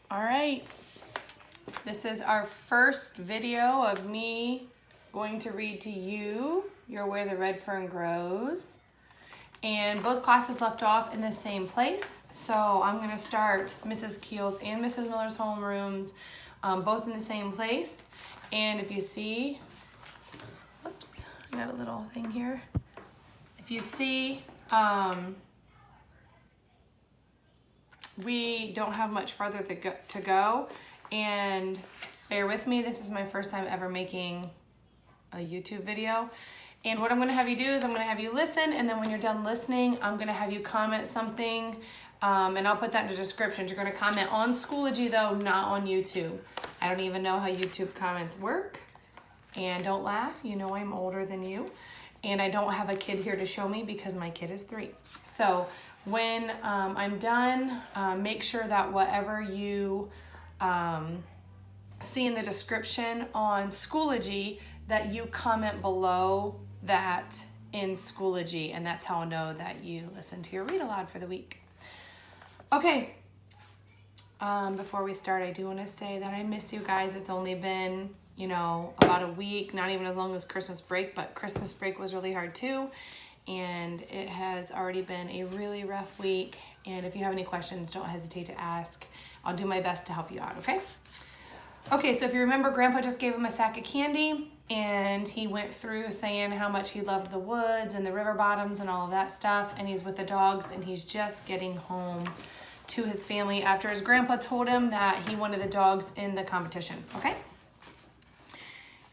All right, this is our first video of me going to read to you You're Where the Red Fern Grows. And both classes left off in the same place. So I'm gonna start Mrs. Keel's and Mrs. Miller's homerooms both in the same place. And if you see, oops, I got a little thing here. If you see, we don't have much farther to go, and bear with me, this is my first time ever making a YouTube video. And what I'm gonna have you do is I'm gonna have you listen, and then when you're done listening, I'm gonna have you comment something, and I'll put that in the description. You're gonna comment on Schoology though, not on YouTube. I don't even know how YouTube comments work. And don't laugh, you know I'm older than you. And I don't have a kid here to show me because my kid is 3. So when I'm done, make sure that whatever you see in the description on Schoology, that you comment below that in Schoology, and that's how I'll know that you listen to your read aloud for the week. Okay, before we start, I do want to say that I miss you guys. It's only been, you know, about a week, not even as long as Christmas break, but Christmas break was really hard too. And it has already been a really rough week. And if you have any questions, don't hesitate to ask. I'll do my best to help you out, okay? Okay, so if you remember, Grandpa just gave him a sack of candy, and he went through saying how much he loved the woods and the river bottoms and all of that stuff, and he's with the dogs, and he's just getting home to his family after his grandpa told him that he wanted the dogs in the competition, okay?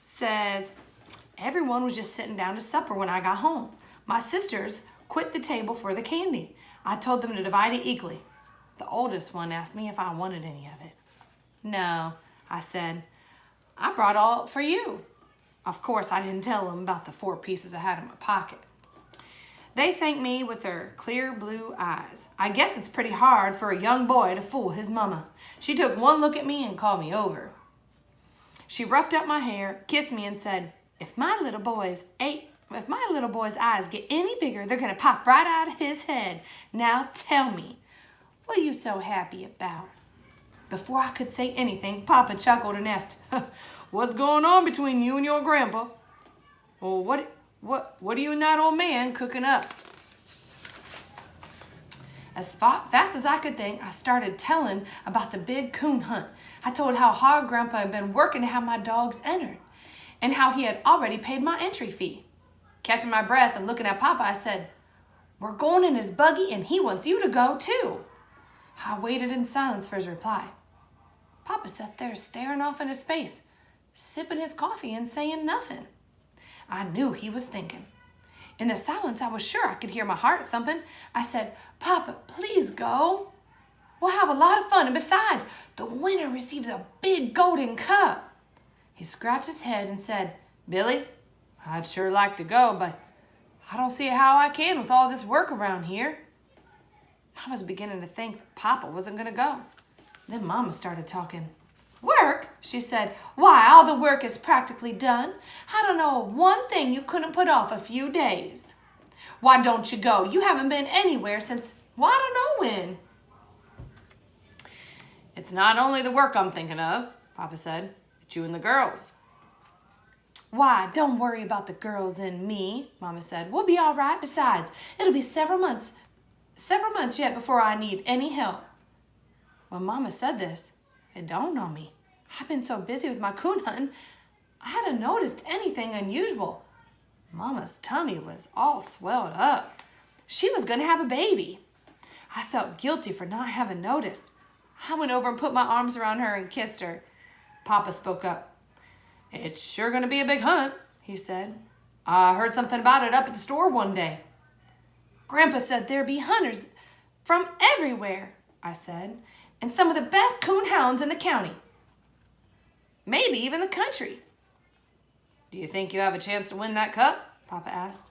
Says, everyone was just sitting down to supper when I got home. My sisters quit the table for the candy. I told them to divide it equally. The oldest one asked me if I wanted any of it. No, I said, I brought all for you. Of course, I didn't tell them about the 4 pieces I had in my pocket. They thanked me with their clear blue eyes. I guess it's pretty hard for a young boy to fool his mama. She took one look at me and called me over. She roughed up my hair, kissed me, and said, if my little boy's eyes get any bigger, they're gonna pop right out of his head. Now tell me, what are you so happy about? Before I could say anything, Papa chuckled and asked, what's going on between you and your grandpa? Well, what are you and that old man cooking up? As fast as I could think, I started telling about the big coon hunt. I told how hard Grandpa had been working to have my dogs entered, and how he had already paid my entry fee. Catching my breath and looking at Papa, I said, we're going in his buggy and he wants you to go too. I waited in silence for his reply. Papa sat there staring off into space, sipping his coffee and saying nothing. I knew he was thinking. In the silence, I was sure I could hear my heart thumping. I said, Papa, please go. We'll have a lot of fun, and besides, the winner receives a big golden cup. He scratched his head and said, Billy, I'd sure like to go, but I don't see how I can with all this work around here. I was beginning to think Papa wasn't going to go. Then Mama started talking. Work? She said. Why, all the work is practically done. I don't know of one thing you couldn't put off a few days. Why don't you go? You haven't been anywhere since, well, I don't know when. It's not only the work I'm thinking of, Papa said. It's you and the girls. Why, don't worry about the girls and me, Mama said. We'll be all right. Besides, it'll be several months yet before I need any help. When Mama said this, it dawned on me. I've been so busy with my coon hunting, I hadn't noticed anything unusual. Mama's tummy was all swelled up. She was going to have a baby. I felt guilty for not having noticed. I went over and put my arms around her and kissed her. Papa spoke up. It's sure going to be a big hunt, he said. I heard something about it up at the store one day. Grandpa said there'd be hunters from everywhere, I said, and some of the best coon hounds in the county. Maybe even the country. Do you think you have a chance to win that cup? Papa asked.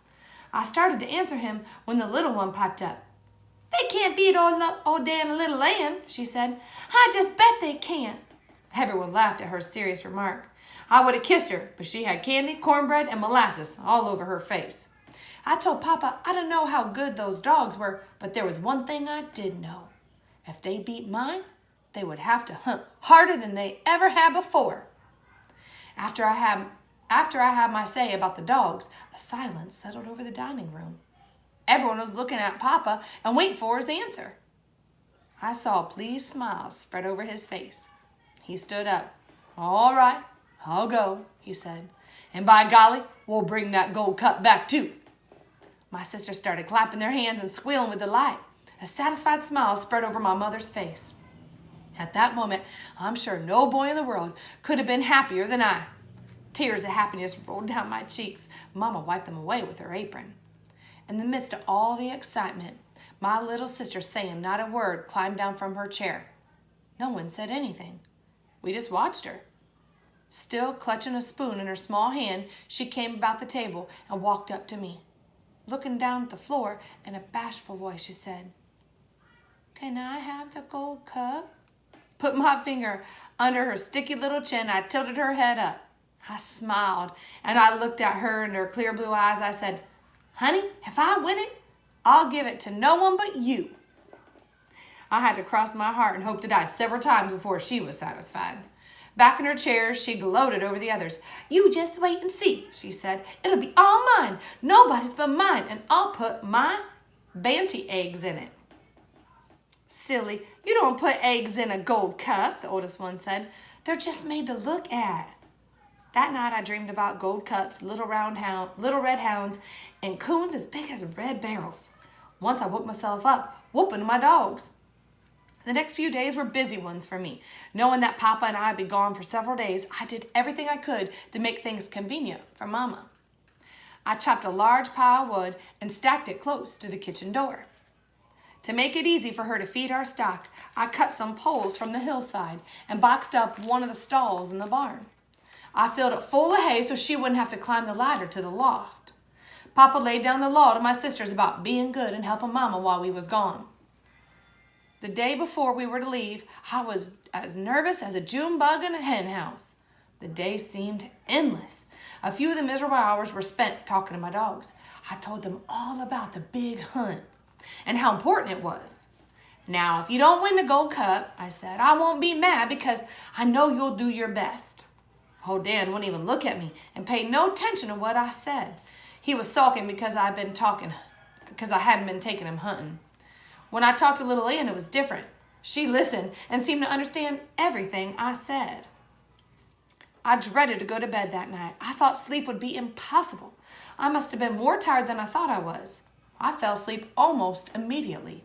I started to answer him when the little one piped up. They can't beat old Dan and little Ann, she said. I just bet they can't. Everyone laughed at her serious remark. I would have kissed her, but she had candy, cornbread, and molasses all over her face. I told Papa I didn't know how good those dogs were, but there was one thing I did know. If they beat mine, they would have to hunt harder than they ever had before. After I had my say about the dogs, a silence settled over the dining room. Everyone was looking at Papa and waiting for his answer. I saw a pleased smile spread over his face. He stood up. "All right, I'll go," he said. "And by golly, we'll bring that gold cup back too." My sisters started clapping their hands and squealing with delight. A satisfied smile spread over my mother's face. At that moment, I'm sure no boy in the world could have been happier than I. Tears of happiness rolled down my cheeks. Mama wiped them away with her apron. In the midst of all the excitement, my little sister, saying not a word, climbed down from her chair. No one said anything. We just watched her. Still clutching a spoon in her small hand, she came about the table and walked up to me. Looking down at the floor, in a bashful voice, she said, "Can I have the gold cup?" Put my finger under her sticky little chin. I tilted her head up. I smiled, and I looked at her in her clear blue eyes. I said, "Honey, if I win it, I'll give it to no one but you." I had to cross my heart and hope to die several times before she was satisfied. Back in her chair, she gloated over the others. "You just wait and see," she said. "It'll be all mine, nobody's but mine, and I'll put my banty eggs in it." "Silly, you don't put eggs in a gold cup," the oldest one said. "They're just made to look at." That night I dreamed about gold cups, little red hounds, and coons as big as red barrels. Once I woke myself up, whooping my dogs. The next few days were busy ones for me. Knowing that Papa and I would be gone for several days, I did everything I could to make things convenient for Mama. I chopped a large pile of wood and stacked it close to the kitchen door. To make it easy for her to feed our stock, I cut some poles from the hillside and boxed up one of the stalls in the barn. I filled it full of hay so she wouldn't have to climb the ladder to the loft. Papa laid down the law to my sisters about being good and helping Mama while we was gone. The day before we were to leave, I was as nervous as a June bug in a hen house. The day seemed endless. A few of the miserable hours were spent talking to my dogs. I told them all about the big hunt and how important it was. "Now, if you don't win the gold cup," I said, "I won't be mad because I know you'll do your best." Old Dan wouldn't even look at me and pay no attention to what I said. He was sulking because I hadn't been taking him hunting. When I talked to little Ann, it was different. She listened and seemed to understand everything I said. I dreaded to go to bed that night. I thought sleep would be impossible. I must have been more tired than I thought I was. I fell asleep almost immediately.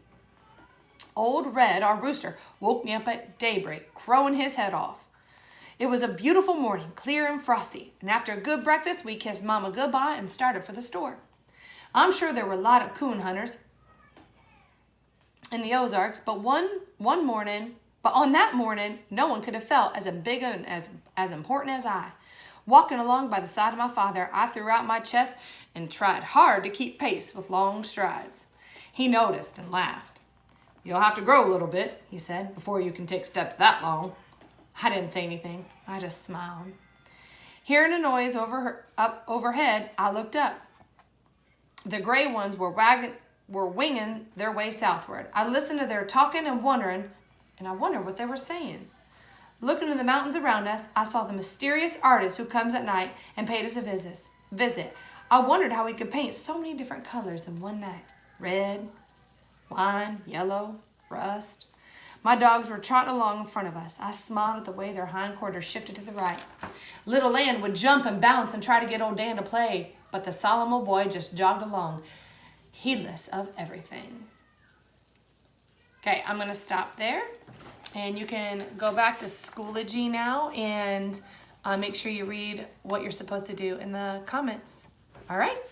Old Red, our rooster, woke me up at daybreak, crowing his head off. It was a beautiful morning, clear and frosty, and after a good breakfast, we kissed Mama goodbye and started for the store. I'm sure there were a lot of coon hunters in the Ozarks, but on that morning, no one could have felt as big and as important as I. Walking along by the side of my father, I threw out my chest and tried hard to keep pace with long strides. He noticed and laughed. "You'll have to grow a little bit," he said, "before you can take steps that long." I didn't say anything. I just smiled. Hearing a noise overhead, I looked up. The gray ones were winging their way southward. I listened to their talking and I wondered what they were saying. Looking in the mountains around us, I saw the mysterious artist who comes at night and paid us a visit. I wondered how he could paint so many different colors in one night. Red, wine, yellow, rust. My dogs were trotting along in front of us. I smiled at the way their hindquarters shifted to the right. Little Ann would jump and bounce and try to get old Dan to play, but the solemn old boy just jogged along, heedless of everything. Okay, I'm going to stop there, and you can go back to Schoology now and make sure you read what you're supposed to do in the comments. All right?